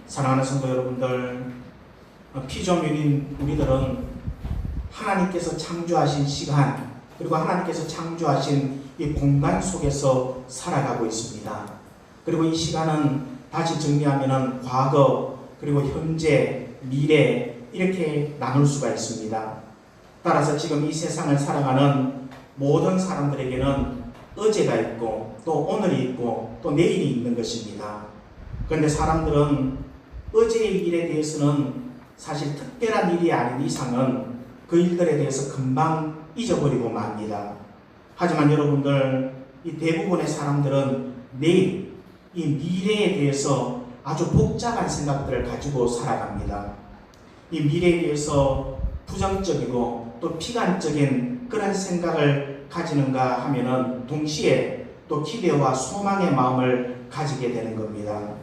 사랑하는 성도 여러분들, 피조물인 우리들은 하나님께서 창조하신 시간, 그리고 하나님께서 창조하신 이 공간 속에서 살아가고 있습니다. 그리고 이 시간은 다시 정리하면 과거, 그리고 현재, 미래 이렇게 나눌 수가 있습니다. 따라서 지금 이 세상을 살아가는 모든 사람들에게는 어제가 있고 또 오늘이 있고 또 내일이 있는 것입니다. 그런데 사람들은 어제의 일에 대해서는 사실 특별한 일이 아닌 이상은 그 일들에 대해서 금방 잊어버리고 맙니다. 하지만 여러분들, 이 대부분의 사람들은 내일, 이 미래에 대해서 아주 복잡한 생각들을 가지고 살아갑니다. 이 미래에 대해서 부정적이고 또 피관적인 그런 생각을 가지는가 하면은 동시에 또 기대와 소망의 마음을 가지게 되는 겁니다.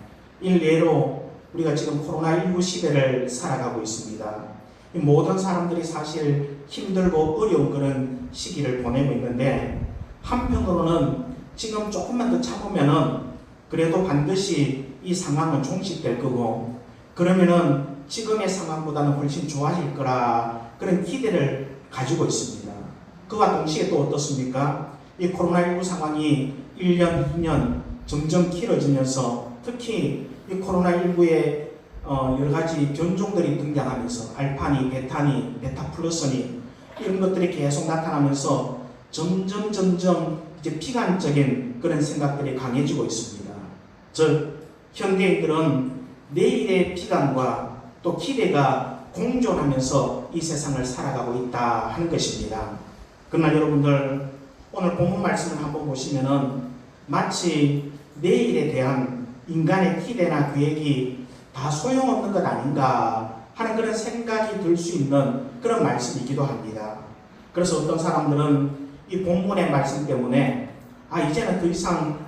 일례로 우리가 지금 코로나19 시대를 살아가고 있습니다. 이 모든 사람들이 사실 힘들고 어려운 그런 시기를 보내고 있는데, 한편으로는 지금 조금만 더 참으면은 그래도 반드시 이 상황은 종식될 거고, 그러면은 지금의 상황보다는 훨씬 좋아질 거라 그런 기대를 가지고 있습니다. 그와 동시에 또 어떻습니까? 이 코로나19 상황이 1년, 2년 점점 길어지면서 특히 이 코로나19의 여러 가지 변종들이 등장하면서 알파니, 베타니, 베타 플러스니 이런 것들이 계속 나타나면서 점점 이제 피관적인 그런 생각들이 강해지고 있습니다. 즉 현대인들은 내일의 피관과 또 기대가 공존하면서 이 세상을 살아가고 있다 하는 것입니다. 그러나 여러분들, 오늘 본문 말씀을 한번 보시면은 마치 내일에 대한 인간의 기대나 계획이 다 소용없는 것 아닌가 하는 그런 생각이 들 수 있는 그런 말씀이기도 합니다. 그래서 어떤 사람들은 이 본문의 말씀 때문에 이제는 더 이상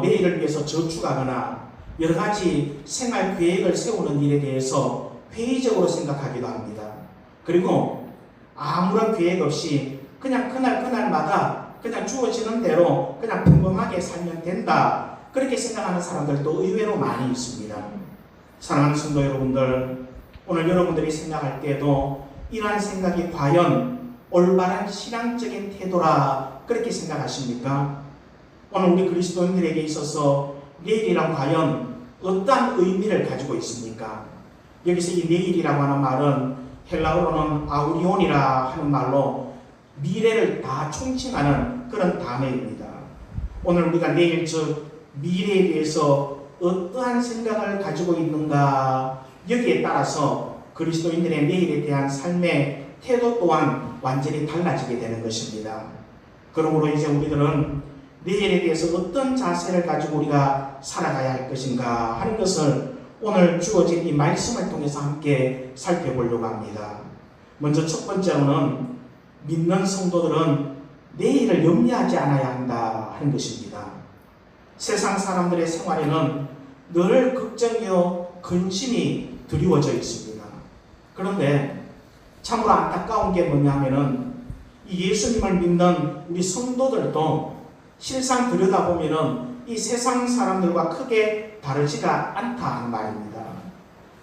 내일을 위해서 저축하거나 여러 가지 생활 계획을 세우는 일에 대해서 회의적으로 생각하기도 합니다. 그리고 아무런 계획 없이 그냥 그날마다 그냥 주어지는 대로 그냥 평범하게 살면 된다, 그렇게 생각하는 사람들도 의외로 많이 있습니다. 사랑하는 성도 여러분들, 오늘 여러분들이 생각할 때도 이러한 생각이 과연 올바른 신앙적인 태도라 그렇게 생각하십니까? 오늘 우리 그리스도인들에게 있어서 내일이란 과연 어떠한 의미를 가지고 있습니까? 여기서 이 내일이라고 하는 말은 헬라어로는 아우리온이라 하는 말로 미래를 다 총칭하는 그런 단어입니다. 오늘 우리가 내일, 즉 미래에 대해서 어떠한 생각을 가지고 있는가, 여기에 따라서 그리스도인들의 내일에 대한 삶의 태도 또한 완전히 달라지게 되는 것입니다. 그러므로 이제 우리들은 내일에 대해서 어떤 자세를 가지고 우리가 살아가야 할 것인가 하는 것을 오늘 주어진 이 말씀을 통해서 함께 살펴보려고 합니다. 먼저 첫 번째로는 믿는 성도들은 내일을 염려하지 않아야 한다 하는 것입니다. 세상 사람들의 생활에는 늘 걱정이요 근심이 드리워져 있습니다. 그런데 참으로 안타까운 게 뭐냐면은 이 예수님을 믿는 우리 성도들도 실상 들여다보면은 이 세상 사람들과 크게 다르지가 않다 하는 말입니다.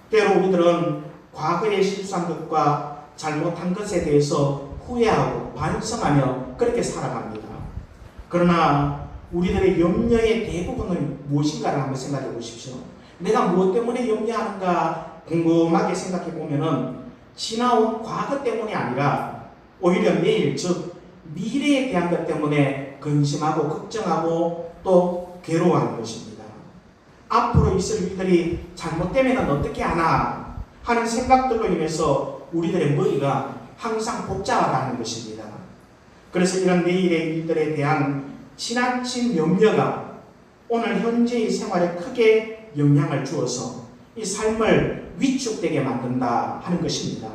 때로 우리들은 과거에 실수한 것과 잘못한 것에 대해서 후회하고 반성하며 그렇게 살아갑니다. 그러나 우리들의 염려의 대부분은 무엇인가를 한번 생각해 보십시오. 내가 무엇 때문에 염려하는가 궁금하게 생각해 보면은 지나온 과거 때문이 아니라 오히려 내일, 즉 미래에 대한 것 때문에 근심하고 걱정하고 또 괴로워하는 것입니다. 앞으로 있을 일들이 잘못되면 어떻게 하나 하는 생각들로 인해서 우리들의 머리가 항상 복잡하다는 것입니다. 그래서 이런 내일의 일들에 대한 지나친 염려가 오늘 현재의 생활에 크게 영향을 주어서 이 삶을 위축되게 만든다 하는 것입니다.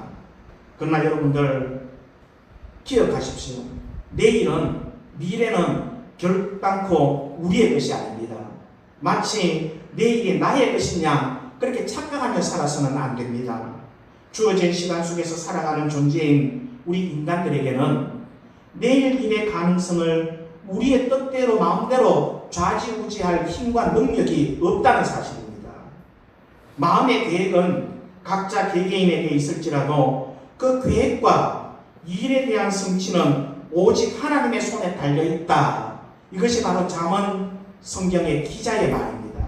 그러나 여러분들 기억하십시오. 내일은, 미래는 결단코 우리의 것이 아닙니다. 마치 내일이 나의 것이냐 그렇게 착각하며 살아서는 안 됩니다. 주어진 시간 속에서 살아가는 존재인 우리 인간들에게는 내일 일의 가능성을 우리의 뜻대로 마음대로 좌지우지할 힘과 능력이 없다는 사실입니다. 마음의 계획은 각자 개개인에게 있을지라도 그 계획과 일에 대한 성취는 오직 하나님의 손에 달려있다. 이것이 바로 잠언 성경의 기자의 말입니다.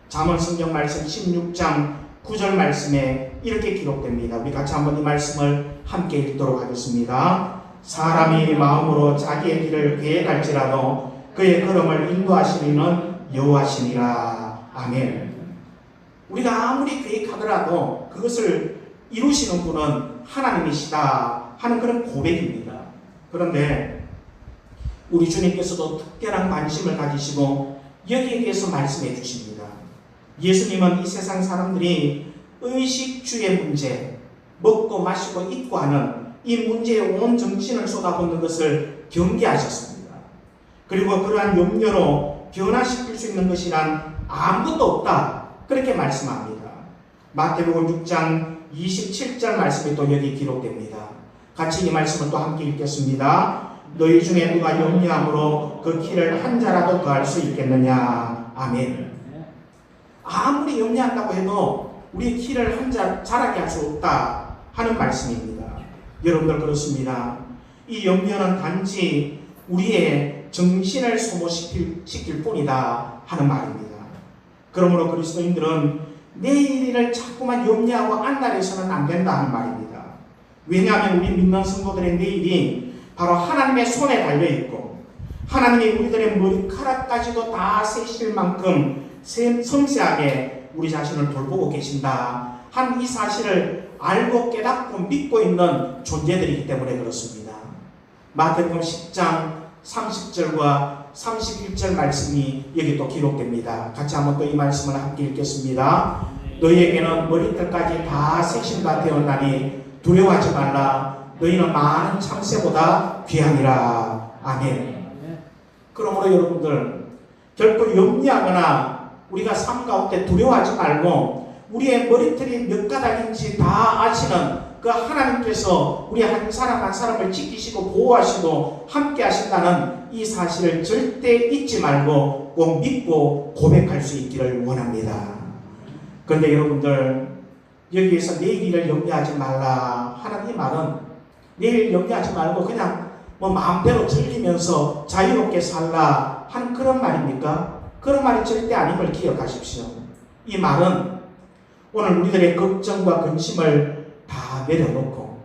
잠언 성경 말씀 16장 9절 말씀에 이렇게 기록됩니다. 우리 같이 한번 이 말씀을 함께 읽도록 하겠습니다. 사람이 마음으로 자기의 길을 계획할지라도 그의 걸음을 인도하시리는 여호와시니라. 아멘. 우리가 아무리 계획하더라도 그것을 이루시는 분은 하나님이시다 하는 그런 고백입니다. 그런데 우리 주님께서도 특별한 관심을 가지시고 여기에 대해서 말씀해 주십니다. 예수님은 이 세상 사람들이 의식주의 문제, 먹고 마시고 입고 하는 이 문제에 온 정신을 쏟아붓는 것을 경계하셨습니다. 그리고 그러한 염려로 변화시킬 수 있는 것이란 아무것도 없다. 그렇게 말씀합니다. 마태복음 6장 27절 말씀이 또 여기 기록됩니다. 같이 이 말씀을 또 함께 읽겠습니다. 너희 중에 누가 염려함으로 그 키를 한 자라도 더할 수 있겠느냐. 아멘. 아무리 염려한다고 해도 우리 키를 한 자 자라게 할 수 없다 하는 말씀입니다. 여러분들 그렇습니다. 이 염려는 단지 우리의 정신을 소모시킬 뿐이다 하는 말입니다. 그러므로 그리스도인들은 내일을 자꾸만 염려하고 안달해서는 안 된다 하는 말입니다. 왜냐하면 우리 믿는 성도들의 내일이 바로 하나님의 손에 달려있고 하나님이 우리들의 머리카락까지도 다 세실 만큼 섬세하게 우리 자신을 돌보고 계신다 한 이 사실을 알고 깨닫고 믿고 있는 존재들이기 때문에 그렇습니다. 마태복음 10장 30절과 31절 말씀이 여기 또 기록됩니다. 같이 한번 또 이 말씀을 함께 읽겠습니다. 너희에게는 머리털까지 다 세심바 되었나니 두려워하지 말라. 너희는 많은 참새보다 귀하니라. 아멘. 그러므로 여러분들 결코 염려하거나 우리가 삶 가운데 두려워하지 말고 우리의 머리털이 몇 가닥인지 다 아시는 그 하나님께서 우리 한 사람 한 사람을 지키시고 보호하시고 함께 하신다는 이 사실을 절대 잊지 말고 꼭 믿고 고백할 수 있기를 원합니다. 그런데 여러분들 여기에서 내일 일을 염려하지 말라 하는 이 말은 내일 염려하지 말고 그냥 마음대로 즐기면서 자유롭게 살라 하는 그런 말입니까? 그런 말이 절대 아님을 기억하십시오. 이 말은 오늘 우리들의 걱정과 근심을 다 내려놓고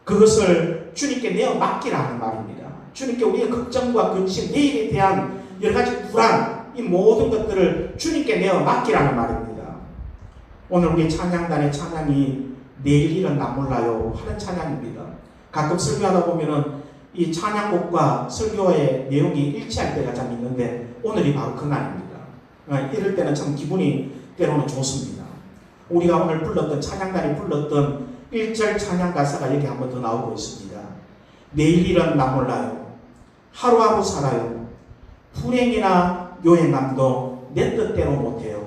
그것을 주님께 내어 맡기라는 말입니다. 주님께 우리의 걱정과 근심, 내일에 대한 여러 가지 불안, 이 모든 것들을 주님께 내어 맡기라는 말입니다. 오늘 우리 찬양단의 찬양이 내일 일은 나 몰라요 하는 찬양입니다. 가끔 설교하다 보면은 이 찬양곡과 설교의 내용이 일치할 때가 참 있는데 오늘이 바로 그날입니다. 이럴 때는 참 기분이 때로는 좋습니다. 우리가 오늘 불렀던 찬양단이 불렀던 1절 찬양 가사가 여기 한 번 더 나오고 있습니다. 내일 일은 나 몰라요. 하루하루 살아요. 불행이나 요행함도 내 뜻대로 못해요.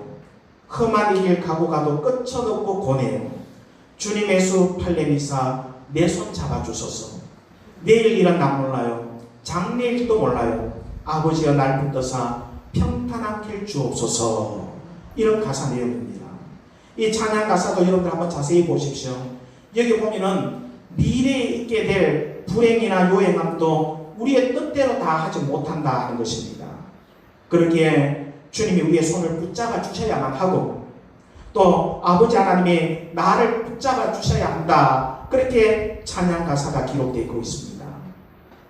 험한 이 길 가고 가도 끝쳐놓고 고뇌요. 주님의 수 팔레미사 내 손 잡아주소서. 내일 일은 나 몰라요. 장래일도 몰라요. 아버지여 날 붙드사 평탄한 길 주옵소서. 이런 가사 내용입니다. 이 찬양 가사도 여러분들 한번 자세히 보십시오. 여기 보면은 미래에 있게 될 불행이나 요행함도 우리의 뜻대로 다 하지 못한다 하는 것입니다. 그러기에 주님이 우리의 손을 붙잡아 주셔야만 하고 또 아버지 하나님이 나를 붙잡아 주셔야 한다. 그렇게 찬양 가사가 기록되어 있습니다.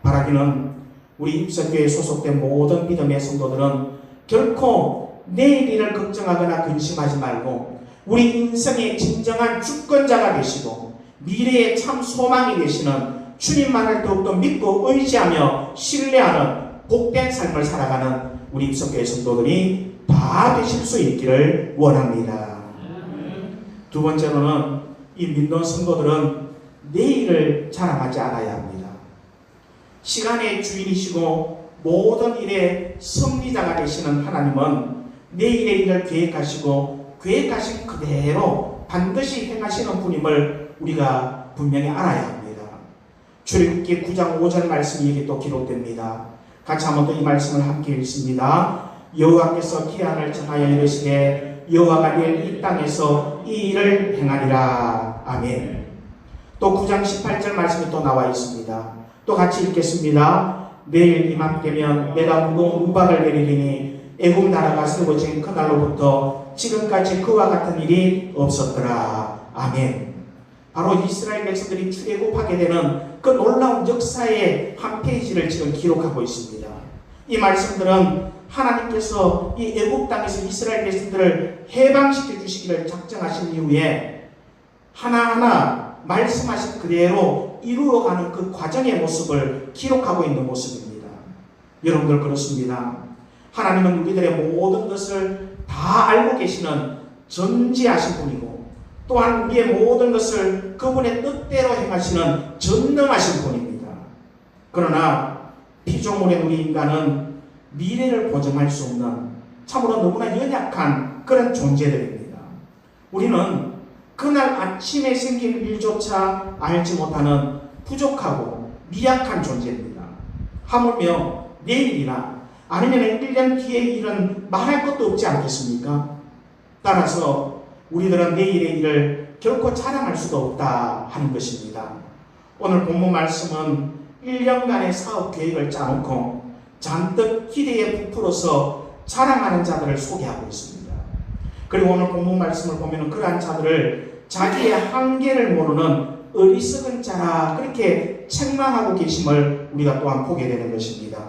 바라기는 우리 입선교회에 소속된 모든 믿음의 성도들은 결코 내일 일을 걱정하거나 근심하지 말고 우리 인생의 진정한 주권자가 되시고 미래의 참 소망이 되시는 주님만을 더욱더 믿고 의지하며 신뢰하는 복된 삶을 살아가는 우리 입선교회 성도들이 다 되실 수 있기를 원합니다. 두 번째로는 이 믿는 성도들은 내일을 자랑하지 않아야 합니다. 시간의 주인이시고 모든 일의 승리자가 되시는 하나님은 내일의 일을 계획하시고 계획하신 그대로 반드시 행하시는 분임을 우리가 분명히 알아야 합니다. 출애굽기 9장 5절 말씀이 여기 또 기록됩니다. 같이 한번 더 이 말씀을 함께 읽습니다. 여호와께서 기한을 정하여 이르시되 여호와가 내일 이 땅에서 이 일을 행하리라. 아멘. 또 9장 18절 말씀이 또 나와 있습니다. 또 같이 읽겠습니다. 내일 이맘때면 내가 무거운 우박을 내리리니 애굽 나라가 세워진 그날로부터 지금까지 그와 같은 일이 없었더라. 아멘. 바로 이스라엘 백성들이 출애굽하게 되는 그 놀라운 역사의 한 페이지를 지금 기록하고 있습니다. 이 말씀들은 하나님께서 이 애굽 땅에서 이스라엘 백성들을 해방시켜 주시기를 작정하신 이후에 하나하나 말씀하신 그대로 이루어가는 그 과정의 모습을 기록하고 있는 모습입니다. 여러분들 그렇습니다. 하나님은 우리들의 모든 것을 다 알고 계시는 전지하신 분이고 또한 우리의 모든 것을 그분의 뜻대로 행하시는 전능하신 분입니다. 그러나 피조물의 우리 인간은 미래를 보증할 수 없는 참으로 너무나 연약한 그런 존재들입니다. 우리는 그날 아침에 생긴 일조차 알지 못하는 부족하고 미약한 존재입니다. 하물며 내일이나 아니면 1년 뒤의 일은 말할 것도 없지 않겠습니까? 따라서 우리들은 내일의 일을 결코 자랑할 수도 없다 하는 것입니다. 오늘 본문 말씀은 1년간의 사업 계획을 짜놓고 잔뜩 기대에 부풀어서 자랑하는 자들을 소개하고 있습니다. 그리고 오늘 본문 말씀을 보면 그러한 자들을 자기의 한계를 모르는 어리석은 자라 그렇게 책망하고 계심을 우리가 또한 보게 되는 것입니다.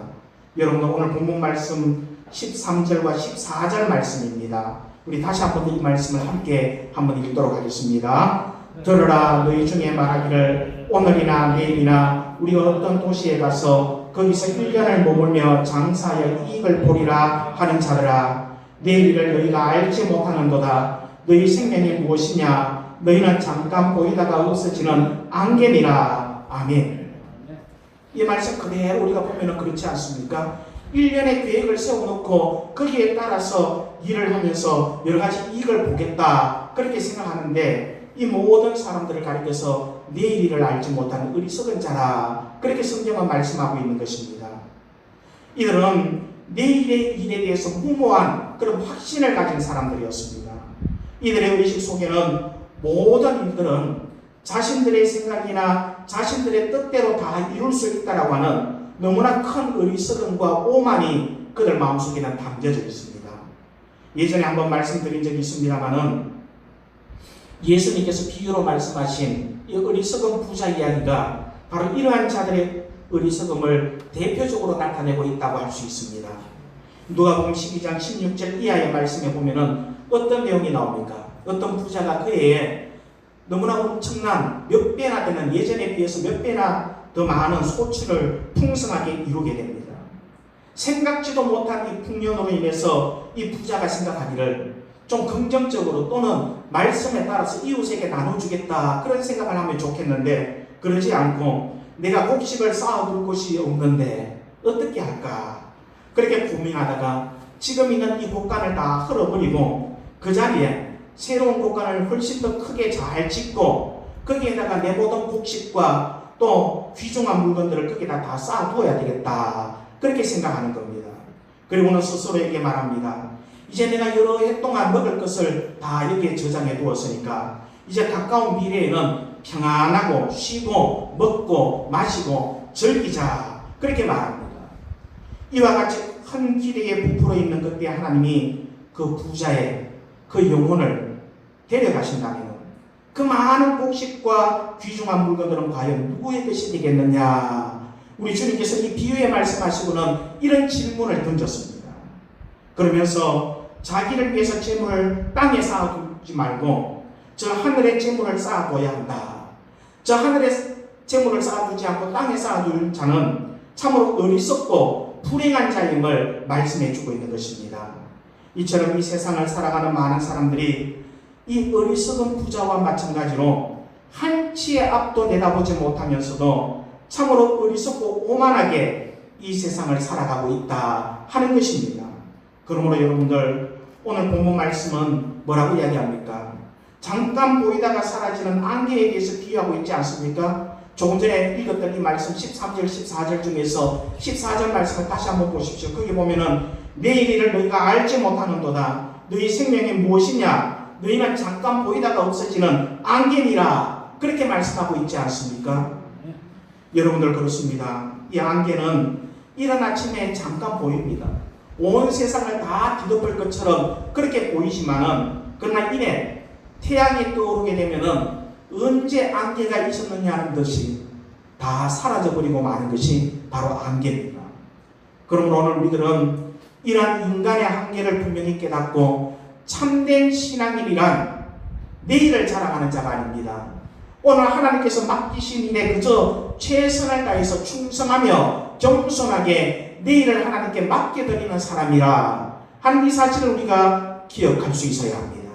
여러분 오늘 본문 말씀 13절과 14절 말씀입니다. 우리 다시 한번 이 말씀을 함께 한번 읽도록 하겠습니다. 들으라 너희 중에 말하기를 오늘이나 내일이나 우리가 어떤 도시에 가서 거기서 1년을 머물며 장사하여 이익을 보리라 하는 자들아 내일 일을 너희가 알지 못하는도다. 너희 생명이 무엇이냐 너희는 잠깐 보이다가 없어지는 안개니라. 아멘. 이 말씀 그대로 우리가 보면 그렇지 않습니까? 1년의 계획을 세워놓고 거기에 따라서 일을 하면서 여러 가지 이익을 보겠다 그렇게 생각하는데 이 모든 사람들을 가리켜서 내일 일을 알지 못하는 어리석은 자라 그렇게 성경은 말씀하고 있는 것입니다. 이들은 내일의 일에 대해서 무모한 그런 확신을 가진 사람들이었습니다. 이들의 의식 속에는 모든 일들은 자신들의 생각이나 자신들의 뜻대로 다 이룰 수 있다라고 하는 너무나 큰 어리석음과 오만이 그들 마음속에는 담겨져 있습니다. 예전에 한번 말씀드린 적이 있습니다만은 예수님께서 비유로 말씀하신 이 어리석은 부자 이야기가 바로 이러한 자들의 어리석음을 대표적으로 나타내고 있다고 할 수 있습니다. 누가복음 12장 16절 이하의 말씀에 보면은 어떤 내용이 나옵니까? 어떤 부자가 그의 너무나 엄청난 몇 배나 되는 예전에 비해서 몇 배나 더 많은 소출을 풍성하게 이루게 됩니다. 생각지도 못한 이 풍년으로 인해서 이 부자가 생각하기를 좀 긍정적으로 또는 말씀에 따라서 이웃에게 나눠주겠다 그런 생각을 하면 좋겠는데 그러지 않고 내가 곡식을 쌓아둘 곳이 없는데 어떻게 할까 그렇게 고민하다가 지금 있는 이 곳간을 다 헐어버리고 그 자리에 새로운 곳간을 훨씬 더 크게 잘 짓고 거기에다가 내 모든 곡식과 또 귀중한 물건들을 거기다 다 쌓아두어야 되겠다 그렇게 생각하는 겁니다. 그리고는 스스로에게 말합니다. 이제 내가 여러 해 동안 먹을 것을 다 여기에 저장해 두었으니까 이제 가까운 미래에는 평안하고 쉬고 먹고 마시고 즐기자 그렇게 말합니다. 이와 같이 큰 기대에 부풀어 있는 그때 하나님이 그 부자의 그 영혼을 데려가신다면 그 많은 곡식과 귀중한 물건들은 과연 누구의 것이 되겠느냐 우리 주님께서 이 비유에 말씀하시고는 이런 질문을 던졌습니다. 그러면서 자기를 위해서 재물을 땅에 쌓아두지 말고 저 하늘에 재물을 쌓아둬야 한다. 저 하늘에 재물을 쌓아두지 않고 땅에 쌓아둘 자는 참으로 어리석고 불행한 자임을 말씀해주고 있는 것입니다. 이처럼 이 세상을 살아가는 많은 사람들이 이 어리석은 부자와 마찬가지로 한치의 앞도 내다보지 못하면서도 참으로 어리석고 오만하게 이 세상을 살아가고 있다 하는 것입니다. 그러므로 여러분들 오늘 본문 말씀은 뭐라고 이야기합니까? 잠깐 보이다가 사라지는 안개에 대해서 비유하고 있지 않습니까? 조금 전에 읽었던 이 말씀 13절 14절 중에서 14절 말씀을 다시 한번 보십시오. 거기 보면은 내일 일을 너희가 알지 못하는도다. 너희 생명이 무엇이냐? 너희는 잠깐 보이다가 없어지는 안개니라. 그렇게 말씀하고 있지 않습니까? 여러분들 그렇습니다. 이 안개는 이른 아침에 잠깐 보입니다. 온 세상을 다 뒤덮을 것처럼 그렇게 보이지만은 그러나 이내 태양이 떠오르게 되면은 언제 안개가 있었느냐는 듯이 다 사라져버리고 마는 것이 바로 안개입니다. 그러므로 오늘 우리들은 이러한 인간의 한계를 분명히 깨닫고 참된 신앙인이란 내일을 자랑하는 자가 아닙니다. 오늘 하나님께서 맡기신 일에 그저 최선을 다해서 충성하며 겸손하게 내일을 하나님께 맡겨드리는 사람이라 하는 이 사실을 우리가 기억할 수 있어야 합니다.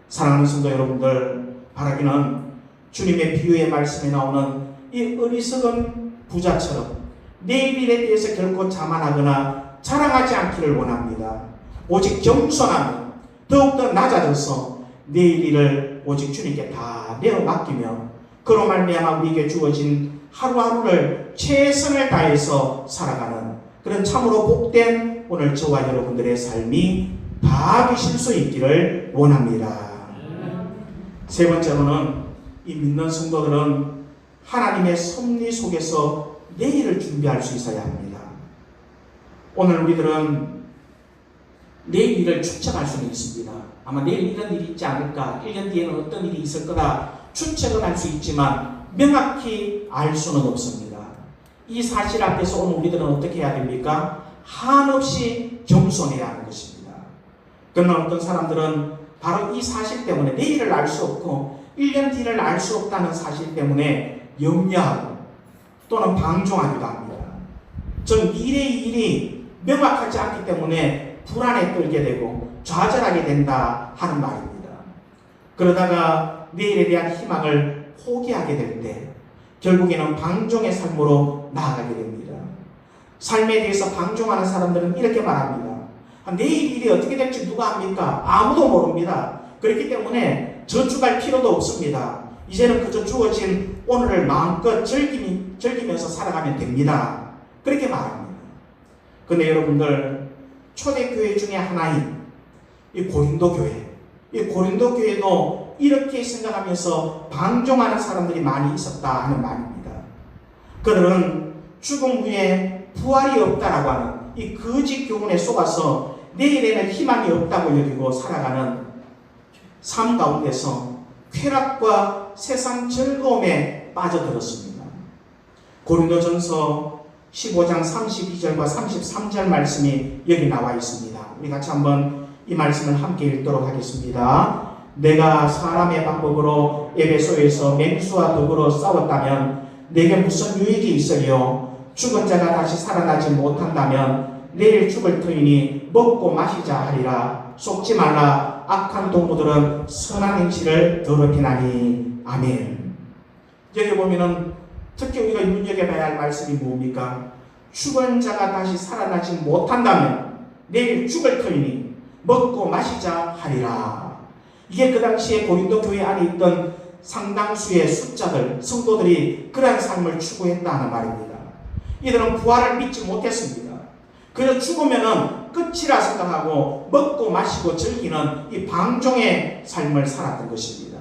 사랑하는 성도 여러분들, 바라기는 주님의 비유의 말씀에 나오는 이 어리석은 부자처럼 내일 일에 대해서 결코 자만하거나 자랑하지 않기를 원합니다. 오직 겸손하며 더욱더 낮아져서 내일 일을 오직 주님께 다 내어 맡기며 그로 말미암아 우리에게 주어진 하루하루를 최선을 다해서 살아가는 그런 참으로 복된 오늘 저와 여러분들의 삶이 다 되실 수 있기를 원합니다. 세 번째로는 이 믿는 성도들은 하나님의 섭리 속에서 내일을 준비할 수 있어야 합니다. 오늘 우리들은 내일 일을 추측할 수는 있습니다. 아마 내일 이런 일이 있지 않을까, 1년 뒤에는 어떤 일이 있을 거다 추측은 할 수 있지만 명확히 알 수는 없습니다. 이 사실 앞에서 오늘 우리들은 어떻게 해야 됩니까? 한없이 겸손해야 하는 것입니다. 그러나 어떤 사람들은 바로 이 사실 때문에 내일을 알 수 없고 1년 뒤를 알 수 없다는 사실 때문에 염려하고 또는 방종하기도 합니다. 전 미래의 일이 명확하지 않기 때문에 불안에 떨게 되고 좌절하게 된다 하는 말입니다. 그러다가 내일에 대한 희망을 포기하게 될 때 결국에는 방종의 삶으로 나아가게 됩니다. 삶에 대해서 방종하는 사람들은 이렇게 말합니다. 내일 일이 어떻게 될지 누가 압니까? 아무도 모릅니다. 그렇기 때문에 저축할 필요도 없습니다. 이제는 그저 주어진 오늘을 마음껏 즐기면서 살아가면 됩니다. 그렇게 말합니다. 근데 여러분들, 초대교회 중에 하나인 이 고린도 교회, 이 고린도 교회도 이렇게 생각하면서 방종하는 사람들이 많이 있었다 하는 말입니다. 그들은 죽음 후에 부활이 없다라고 하는 이 거짓 교훈에 속아서 내일에는 희망이 없다고 여기고 살아가는 삶 가운데서 쾌락과 세상 즐거움에 빠져들었습니다. 고린도전서 15장 32절과 33절 말씀이 여기 나와 있습니다. 우리 같이 한번 이 말씀을 함께 읽도록 하겠습니다. 내가 사람의 방법으로 에베소에서 맹수와 덕으로 싸웠다면 내게 무슨 유익이 있으리요? 죽은 자가 다시 살아나지 못한다면 내일 죽을 터이니 먹고 마시자 하리라. 속지 말라. 악한 동무들은 선한 행실을 더럽히나니. 아멘. 여기 보면은 특히 우리가 눈여겨봐야 할 말씀이 뭡니까? 죽은 자가 다시 살아나지 못한다면 내일 죽을 터이니 먹고 마시자 하리라. 이게 그 당시에 고린도 교회 안에 있던 상당수의 숫자들, 성도들이 그러한 삶을 추구했다는 말입니다. 이들은 부활을 믿지 못했습니다. 그래서 죽으면은 끝이라 생각하고 먹고 마시고 즐기는 이 방종의 삶을 살았던 것입니다.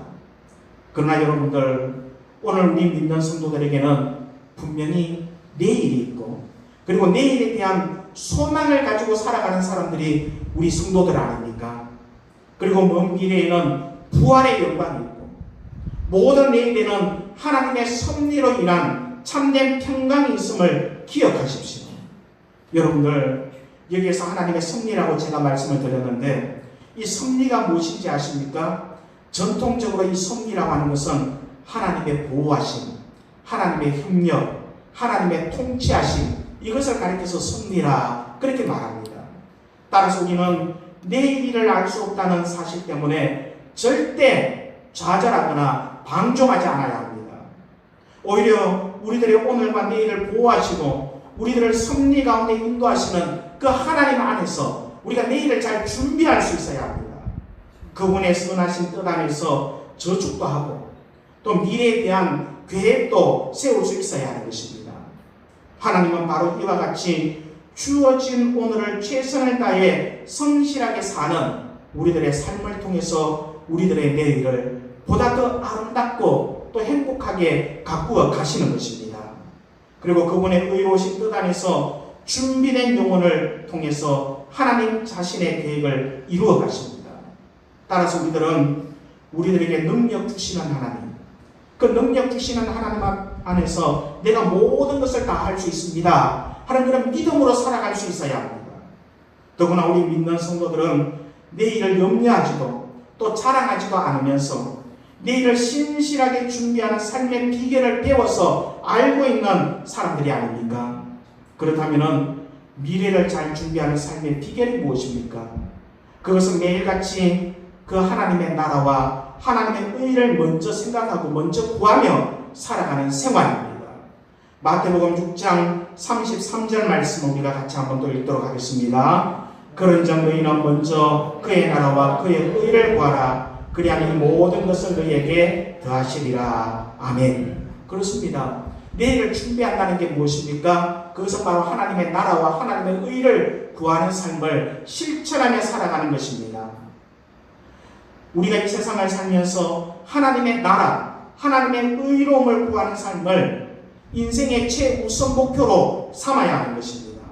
그러나 여러분들, 오늘 우리 믿는 성도들에게는 분명히 내일이 있고 그리고 내일에 대한 소망을 가지고 살아가는 사람들이 우리 성도들 아닙니까? 그리고 먼 미래에는 부활의 영광이 있고 모든 내일에는 하나님의 섭리로 인한 참된 평강이 있음을 기억하십시오. 여러분들, 여기에서 하나님의 섭리라고 제가 말씀을 드렸는데 이 섭리가 무엇인지 아십니까? 전통적으로 이 섭리라고 하는 것은 하나님의 보호하심, 하나님의 협력, 하나님의 통치하심, 이것을 가리켜서 섭리라 그렇게 말합니다. 따라서 우리는 내일 일을 알 수 없다는 사실 때문에 절대 좌절하거나 방종하지 않아야 합니다. 오히려 우리들의 오늘과 내일을 보호하시고 우리들을 섭리 가운데 인도하시는 그 하나님 안에서 우리가 내일을 잘 준비할 수 있어야 합니다. 그분의 선하신 뜻 안에서 저축도 하고 또 미래에 대한 계획도 세울 수 있어야 하는 것입니다. 하나님은 바로 이와 같이 주어진 오늘을 최선을 다해 성실하게 사는 우리들의 삶을 통해서 우리들의 내일을 보다 더 아름답고 또 행복하게 가꾸어 가시는 것입니다. 그리고 그분의 의로우신 뜻 안에서 준비된 영혼을 통해서 하나님 자신의 계획을 이루어 가십니다. 따라서 우리들에게 능력 주시는 하나님, 그 능력 주시는 하나님 안에서 내가 모든 것을 다 할 수 있습니다 하는 그런 믿음으로 살아갈 수 있어야 합니다. 더구나 우리 믿는 성도들은 내일을 염려하지도 또 자랑하지도 않으면서 내일을 신실하게 준비하는 삶의 비결을 배워서 알고 있는 사람들이 아닙니까? 그렇다면 미래를 잘 준비하는 삶의 비결이 무엇입니까? 그것은 매일같이 그 하나님의 나라와 하나님의 의를 먼저 생각하고 먼저 구하며 살아가는 생활입니다. 마태복음 6장 33절 말씀을 우리가 같이 한번 또 읽도록 하겠습니다. 그런즉 너희는 먼저 그의 나라와 그의 의를 구하라. 그리하면 이 모든 것을 너희에게 더하시리라. 아멘. 그렇습니다. 내일을 준비한다는 게 무엇입니까? 그것은 바로 하나님의 나라와 하나님의 의를 구하는 삶을 실천하며 살아가는 것입니다. 우리가 이 세상을 살면서 하나님의 나라, 하나님의 의로움을 구하는 삶을 인생의 최우선 목표로 삼아야 하는 것입니다.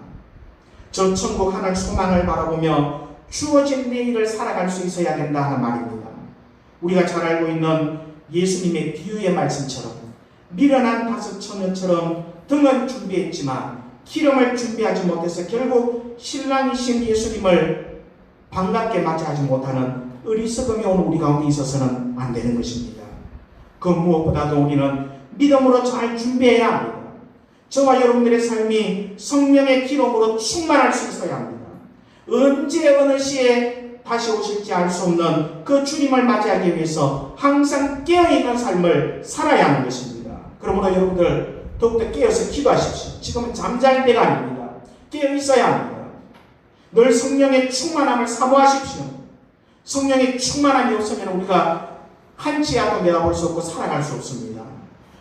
저 천국 하늘 소망을 바라보며 주어진 내일을 살아갈 수 있어야 된다 하는 말입니다. 우리가 잘 알고 있는 예수님의 비유의 말씀처럼 미련한 다섯 처녀처럼 등은 준비했지만 기름을 준비하지 못해서 결국 신랑이신 예수님을 반갑게 맞이하지 못하는 어리석음이 오늘 우리 가운데 있어서는 안 되는 것입니다. 그 무엇보다도 우리는 믿음으로 잘 준비해야 합니다. 저와 여러분들의 삶이 성령의 기름으로 충만할 수 있어야 합니다. 언제 어느 시에 다시 오실지 알 수 없는 그 주님을 맞이하기 위해서 항상 깨어있는 삶을 살아야 하는 것입니다. 그러므로 여러분들 더욱더 깨어서 기도하십시오. 지금은 잠잘 때가 아닙니다. 깨어있어야 합니다. 늘 성령의 충만함을 사모하십시오. 성령의 충만함이 없으면 우리가 한치 앞도 내다볼 수 없고 살아갈 수 없습니다.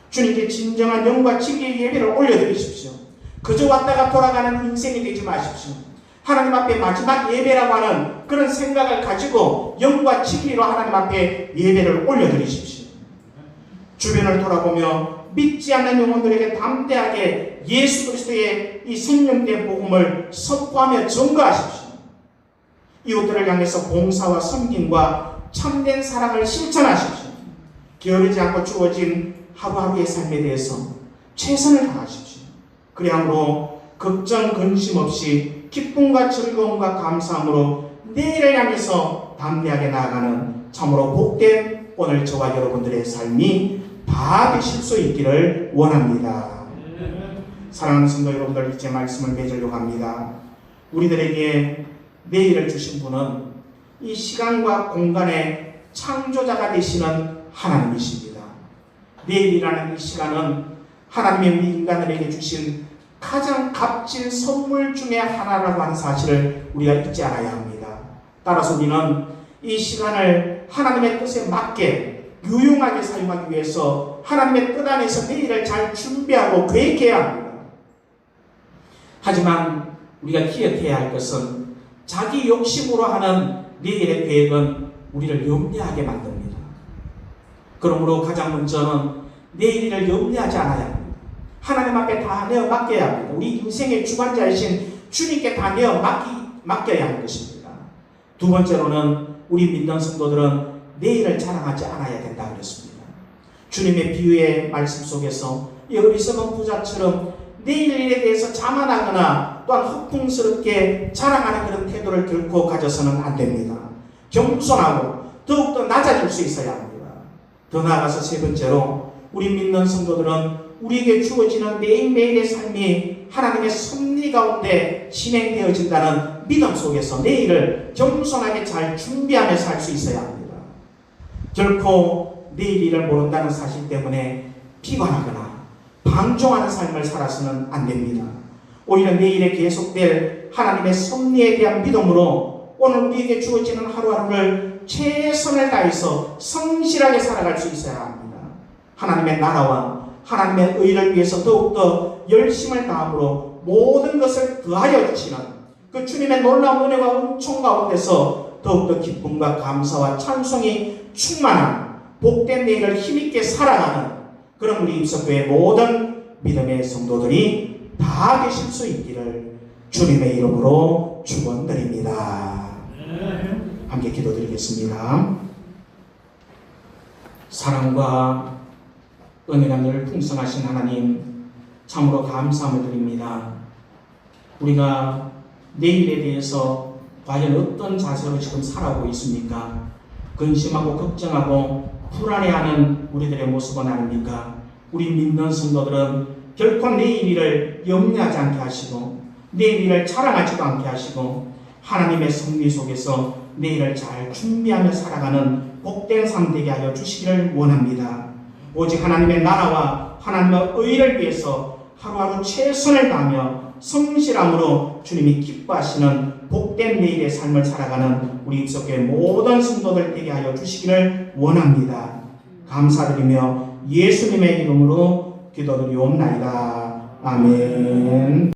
주님께 진정한 영과 진리의 예배를 올려드리십시오. 그저 왔다가 돌아가는 인생이 되지 마십시오. 하나님 앞에 마지막 예배라고 하는 그런 생각을 가지고 영과 진리로 하나님 앞에 예배를 올려드리십시오. 주변을 돌아보며 믿지 않는 영혼들에게 담대하게 예수 그리스도의 이 생명된 복음을 선포하며 증거하십시오. 이웃들을 향해서 봉사와 섬김과 참된 사랑을 실천하십시오. 게으르지 않고 주어진 하루하루의 삶에 대해서 최선을 다하십시오. 그리함으로 걱정 근심 없이 기쁨과 즐거움과 감사함으로 내일을 향해서 담대하게 나아가는 참으로 복된 오늘 저와 여러분들의 삶이 다 되실 수 있기를 원합니다. 사랑하는 성도 여러분들, 이제 말씀을 맺으려고 합니다. 우리들에게 내일을 주신 분은 이 시간과 공간의 창조자가 되시는 하나님이십니다. 내일이라는 이 시간은 하나님의 우리 인간들에게 주신 가장 값진 선물 중에 하나라고 하는 사실을 우리가 잊지 않아야 합니다. 따라서 우리는 이 시간을 하나님의 뜻에 맞게 유용하게 사용하기 위해서 하나님의 뜻 안에서 내일을 잘 준비하고 계획해야 합니다. 하지만 우리가 기억해야 할 것은 자기 욕심으로 하는 내일의 계획은 우리를 염려하게 만듭니다. 그러므로 가장 먼저는 내일을 염려하지 않아야 합니다. 하나님 앞에 다 내어 맡겨야 합니다. 우리 인생의 주관자이신 주님께 다 내어 맡겨야 하는 것입니다. 두 번째로는 우리 믿는 성도들은 내일을 자랑하지 않아야 된다 그랬습니다. 주님의 비유의 말씀 속에서 이 어리석은 부자처럼 내일 일에 대해서 자만하거나 또한 허풍스럽게 자랑하는 그런 태도를 결코 가져서는 안 됩니다. 겸손하고 더욱더 낮아질 수 있어야 합니다. 더 나아가서 세 번째로 우리 믿는 성도들은 우리에게 주어지는 매일매일의 삶이 하나님의 섭리 가운데 진행되어진다는 믿음 속에서 내일을 겸손하게 잘 준비하며 살 수 있어야 합니다. 결코 내일 일을 모른다는 사실 때문에 비관하거나 방종하는 삶을 살아서는 안 됩니다. 오히려 내일에 계속될 하나님의 섭리에 대한 믿음으로 오늘 우리에게 주어지는 하루하루를 최선을 다해서 성실하게 살아갈 수 있어야 합니다. 하나님의 나라와 하나님의 의를 위해서 더욱더 열심을 다함으로 모든 것을 더하여 주시는 그 주님의 놀라운 은혜와 은총 가운데서 더욱더 기쁨과 감사와 찬송이 충만한 복된 내일을 힘있게 살아가는 그런 우리 입석교회 모든 믿음의 성도들이 다 되실 수 있기를 주님의 이름으로 축원드립니다. 함께 기도드리겠습니다. 사랑과 은혜가 늘 풍성하신 하나님, 참으로 감사함을 드립니다. 우리가 내일에 대해서 과연 어떤 자세로 지금 살아오고 있습니까? 근심하고 걱정하고 불안해하는 우리들의 모습은 아닙니까? 우리 믿는 성도들은 결코 내일 일을 염려하지 않게 하시고 내일 일을 자랑하지도 않게 하시고 하나님의 섭리 속에서 내일을 잘 준비하며 살아가는 복된 삶 되게 하여 주시기를 원합니다. 오직 하나님의 나라와 하나님의 의를 위해서 하루하루 최선을 다하며 성실함으로 주님이 기뻐하시는 복된 내일의 삶을 살아가는 우리 입석교회 모든 성도들 되게 하여 주시기를 원합니다. 감사드리며 예수님의 이름으로 기도드리옵나이다. 아멘.